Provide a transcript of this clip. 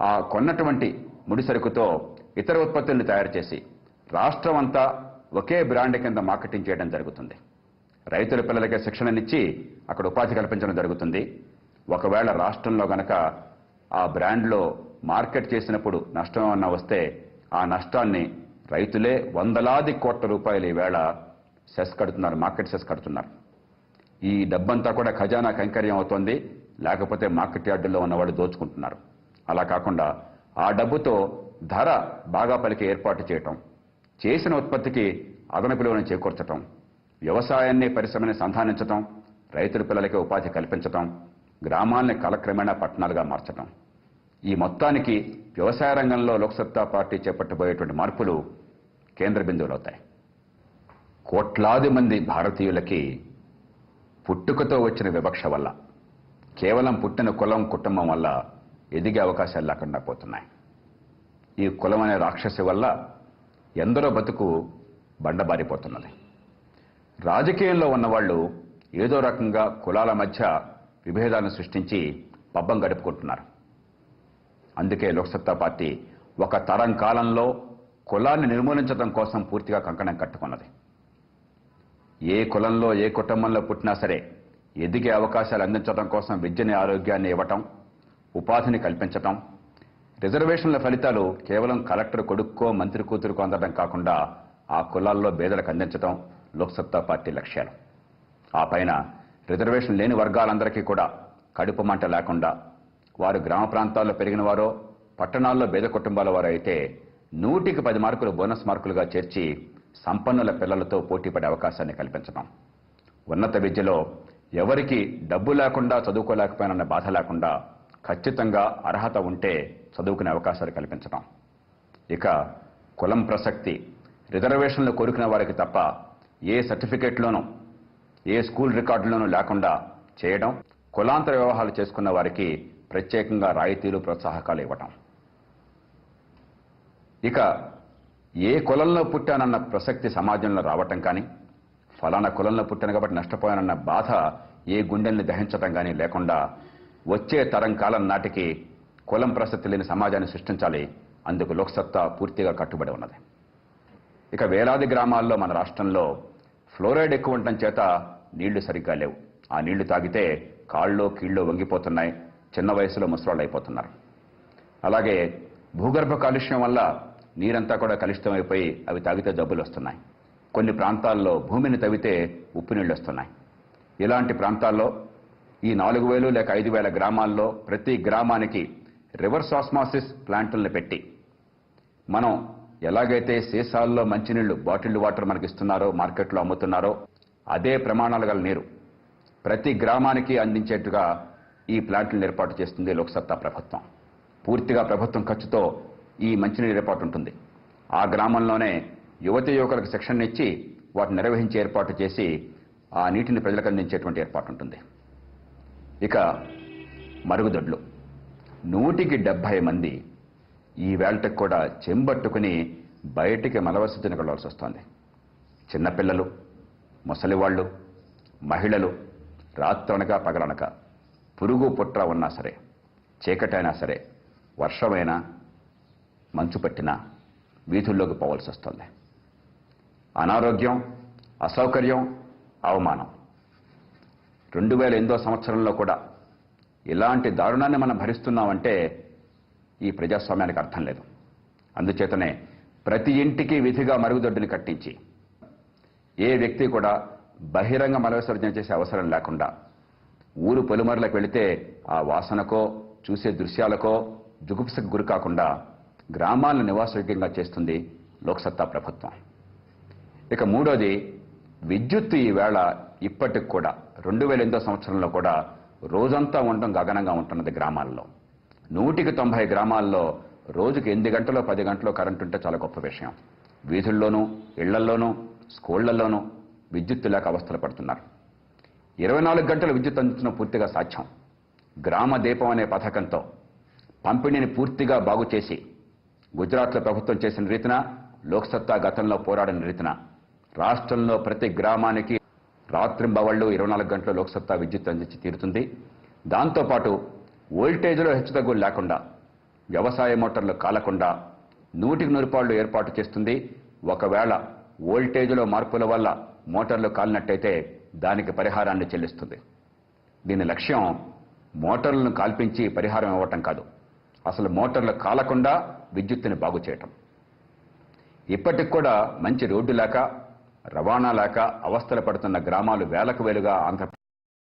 ఆ కొన్నటువంటి ముడి సరుకుతో ఇతర ఉత్పత్తుల్ని తయారు చేసి రాష్ట్రం అంతా ఒకే బ్రాండ్ కింద మార్కెటింగ్ చేయడం జరుగుతుంది. రైతుల పిల్లలకే శిక్షణనిచ్చి అక్కడ ఉపాధి కల్పించడం జరుగుతుంది. ఒకవేళ రాష్ట్రంలో గనక ఆ బ్రాండ్లో మార్కెట్ చేసినప్పుడు నష్టం అన్నా వస్తే ఆ నష్టాన్ని రైతులే వందలాది కోట్ల రూపాయలు ఈవేళ సెస్ కడుతున్నారు, మార్కెట్ సెస్ కడుతున్నారు. ఈ డబ్బంతా కూడా ఖజానా కైంకర్యం అవుతోంది, లేకపోతే మార్కెట్ యార్డుల్లో ఉన్నవాళ్ళు దోచుకుంటున్నారు. అలా కాకుండా ఆ డబ్బుతో ధర బాగా పలికి ఏర్పాటు చేయటం, చేసిన ఉత్పత్తికి అదనపు విలువను చేకూర్చటం, వ్యవసాయాన్ని పరిశ్రమని సంధానించటం, రైతుల పిల్లలకి ఉపాధి కల్పించటం, గ్రామాల్ని కాలక్రమేణా పట్టణాలుగా మార్చటం, ఈ మొత్తానికి వ్యవసాయ రంగంలో లోక్సత్తా పార్టీ చేపట్టబోయేటువంటి మార్పులు కేంద్ర బిందువులు అవుతాయి. కోట్లాది మంది భారతీయులకి పుట్టుకతో వచ్చిన వివక్ష వల్ల, కేవలం పుట్టిన కులం కుటుంబం వల్ల ఎదిగే అవకాశాలు లేకుండా పోతున్నాయి. ఈ కులం అనే రాక్షసి వల్ల ఎందరో బతుకు బండబారిపోతున్నది. రాజకీయంలో ఉన్నవాళ్ళు ఏదో రకంగా కులాల మధ్య విభేదాలను సృష్టించి పబ్బం గడుపుకుంటున్నారు. అందుకే లోక్సత్తా పార్టీ ఒక తరం కాలంలో కులాన్ని నిర్మూలించడం కోసం పూర్తిగా కంకణం కట్టుకున్నది. ఏ కులంలో ఏ కుటుంబంలో పుట్టినా సరే ఎదిగే అవకాశాలు అందించడం కోసం విద్యని ఆరోగ్యాన్ని ఇవ్వటం, ఉపాధిని కల్పించటం, రిజర్వేషన్ల ఫలితాలు కేవలం కలెక్టర్ కొడుక్కో మంత్రి కూతురుకో అందడం కాకుండా ఆ కులాల్లో పేదలకు అందించడం లోక్సత్తా పార్టీ లక్ష్యాలు. ఆ పైన రిజర్వేషన్ లేని వర్గాలందరికీ కూడా కడుపు మంట లేకుండా, వారు గ్రామ ప్రాంతాల్లో పెరిగిన వారో పట్టణాల్లో పేద కుటుంబాల వారు అయితే 100కి 10 మార్కులు బోనస్ మార్కులుగా చేర్చి సంపన్నుల పిల్లలతో పోటీపడే అవకాశాన్ని కల్పించడం, ఉన్నత విద్యలో ఎవరికి డబ్బు లేకుండా చదువుకోలేకపోయినన్న బాధ లేకుండా ఖచ్చితంగా అర్హత ఉంటే చదువుకునే అవకాశాలు కల్పించడం, ఇక కులం ప్రసక్తి రిజర్వేషన్లు కోరుకునే వారికి తప్ప ఏ సర్టిఫికెట్లోనూ ఏ స్కూల్ రికార్డులోనూ లేకుండా చేయడం, కులాంతర వ్యవహారాలు చేసుకున్న వారికి ప్రత్యేకంగా రాయితీలు ప్రోత్సాహకాలు ఇవ్వటం, ఇక ఏ కులంలో పుట్టానన్న ప్రసక్తి సమాజంలో రావటం కానీ, ఫలానా కులంలో పుట్టాను కాబట్టి నష్టపోయానన్న బాధ ఏ గుండెల్ని దహించటం కానీ లేకుండా వచ్చే తరం కాలం నాటికి కులం ప్రసక్తి లేని సమాజాన్ని సృష్టించాలి. అందుకు లోక్సత్తా పూర్తిగా కట్టుబడి ఉన్నది. ఇక వేలాది గ్రామాల్లో మన రాష్ట్రంలో ఫ్లోరైడ్ ఎక్కువ ఉండటం చేత నీళ్లు సరిగ్గా లేవు. ఆ నీళ్లు తాగితే కాళ్ళు కీళ్ళు వంగిపోతున్నాయి, చిన్న వయసులో ముసలాళ్ళు అయిపోతున్నారు. అలాగే భూగర్భ కాలుష్యం వల్ల నీరంతా కూడా కలుషితమైపోయి అవి తాగితే జబ్బులు వస్తున్నాయి. కొన్ని ప్రాంతాల్లో భూమిని తవ్వితే ఉప్పు నీళ్ళు వస్తున్నాయి. ఇలాంటి ప్రాంతాల్లో ఈ 4000 లేక 5000 గ్రామాల్లో ప్రతి గ్రామానికి రివర్స్ ఆస్మాసిస్ ప్లాంటులను పెట్టి, మనం ఎలాగైతే సీసాల్లో మంచినీళ్లు బాటిల్డ్ వాటర్ మనకి ఇస్తున్నారో, మార్కెట్లో అమ్ముతున్నారో, అదే ప్రమాణాలు గల నీరు ప్రతి గ్రామానికి అందించేట్టుగా ఈ ప్లాంట్లను ఏర్పాటు చేస్తుంది లోక్సత్తా ప్రభుత్వం. పూర్తిగా ప్రభుత్వం ఖర్చుతో ఈ మంచినీరు ఏర్పాటు ఉంటుంది. ఆ గ్రామంలోనే యువతి యువకులకు శిక్షణ ఇచ్చి వాటిని నిర్వహించే ఏర్పాటు చేసి ఆ నీటిని ప్రజలకు అందించేటువంటి ఏర్పాటు ఉంటుంది. ఇక మరుగుదొడ్లు 100కి 70 మంది ఈ వేళకి కూడా చెంబట్టుకుని బయటికి మలవిసర్జన వెళ్ళాల్సి వస్తుంది. చిన్నపిల్లలు, ముసలివాళ్ళు, మహిళలు రాత్రనక పగలనక పురుగు పుట్ర ఉన్నా సరే, చీకటైనా సరే, వర్షమైనా మంచు పట్టినా వీధుల్లోకి పోవాల్సి వస్తుంది. అనారోగ్యం, అసౌకర్యం, అవమానం. 2008 సంవత్సరంలో కూడా ఇలాంటి దారుణాన్ని మనం భరిస్తున్నామంటే ఈ ప్రజాస్వామ్యానికి అర్థం లేదు. అందుచేతనే ప్రతి ఇంటికి విధిగా మరుగుదొడ్డిని కట్టించి ఏ వ్యక్తి కూడా బహిరంగ మలవిసర్జన చేసే అవసరం లేకుండా ఊరు పొలిమర్లకు వెళితే ఆ వాసనకో చూసే దృశ్యాలకో జుగుప్సకు గురి కాకుండా గ్రామాలను నివాసయోగ్యంగా చేస్తుంది లోక్సత్తా ప్రభుత్వం. ఇక మూడోది విద్యుత్తు. ఈవేళ ఇప్పటికి కూడా 2008 సంవత్సరంలో కూడా రోజంతా ఉండడం గగనంగా ఉంటున్నది గ్రామాల్లో. 100కి 90 గ్రామాల్లో రోజుకి 8 గంటలో 10 గంటలో కరెంటు ఉంటే చాలా గొప్ప విషయం. వీధుల్లోనూ, ఇళ్లల్లోనూ, స్కూళ్లలోనూ విద్యుత్తు లేక అవస్థలు పడుతున్నారు. 24 గంటలు విద్యుత్ అందించడం పూర్తిగా సాధ్యం. గ్రామ దీపం అనే పథకంతో పంపిణీని పూర్తిగా బాగు చేసి గుజరాత్లో ప్రభుత్వం చేసిన రీతిన, లోక్సత్తా గతంలో పోరాడిన రీతిన రాష్ట్రంలో ప్రతి గ్రామానికి రాత్రింబవళ్లు 24 గంటలు లోక్సత్తా విద్యుత్ అందించి తీరుతుంది. దాంతోపాటు వోల్టేజ్లో హెచ్చుతగ్గులు లేకుండా వ్యవసాయ మోటార్లు కాలకుండా 100% ఏర్పాటు చేస్తుంది. ఒకవేళ వోల్టేజ్లో మార్పుల వల్ల మోటార్లు కాలినట్టయితే దానికి పరిహారాన్ని చెల్లిస్తుంది. దీని లక్ష్యం మోటార్లను కాల్పించి పరిహారం ఇవ్వటం కాదు, అసలు మోటార్లు కాలకుండా విద్యుత్తుని బాగు చేయటం. ఇప్పటికి కూడా మంచి రోడ్డు లేక, రవాణా లేక అవస్థలు పడుతున్న గ్రామాలు వేలకు వేలుగా ఆంధ్రప్రదేశ్